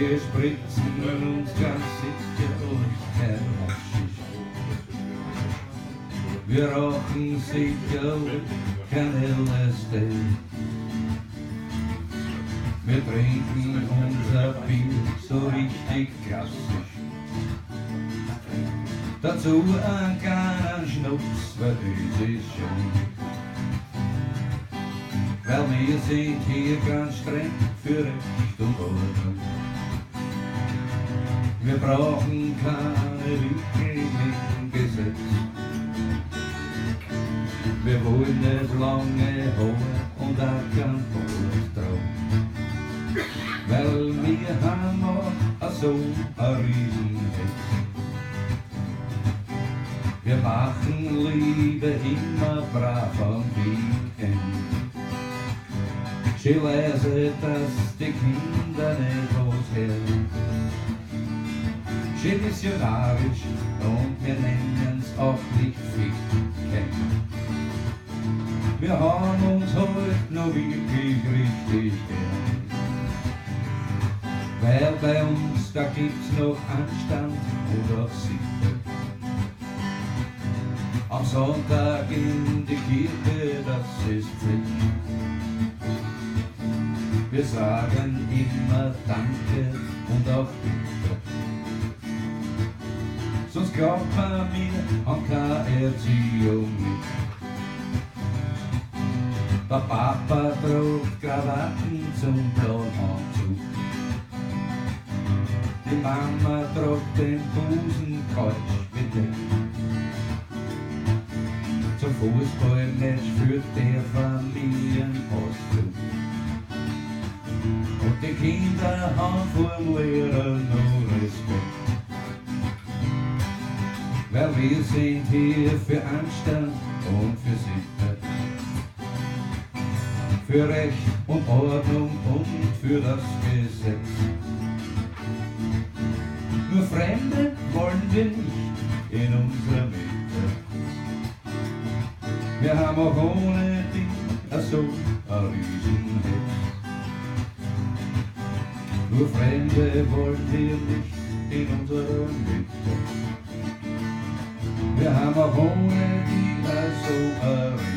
Wir spritzen uns ganz sicher und kein Haschisch. Wir rauchen sicher kein LSD. Wir trinken unser Bier so richtig klassisch. Dazu ein kleiner Schnaps, weil das ist schön. Weil wir sind hier ganz streng für Recht und Ordnung. Wir brauchen keine Lücke im Gesetz. Wir wollen nicht lange Haare und auch kein Bordtraum. Weil wir haben auch so ein Riesenhetz. Wir machen Liebe immer brav am Weekend. Sie lesen, dass die Kinder nicht loshören. Sie missionarisch und wir nennen's auch nicht Ficken. Wir haben uns heute noch wirklich richtig gern. Weil bei uns, da gibt's noch Anstand oder Sitte. Am Sonntag in die Kirche, das ist Pflicht. Wir sagen immer Danke und auch Bitte. Sonst glaubt man mir an keine Erziehung nicht. Der Papa trägt Krawatten zum Blauanzug. Die Mama trägt den Busenkreuz bedeckt. Zum Fußballmatch führt der Familienausflug. Und die Kinder haben vor dem Lehrer noch Respekt. Weil wir sind hier für Anstand und für Sitte. Für Recht und Ordnung und für das Gesetz. Nur Fremde wollen wir nicht in unserer Mitte. Wir haben auch ohne dich so ein Riesenhetz. Nur Fremde wollen wir nicht in unserer Mitte. Wir haben auch ohne dich so ein Riesenhetz.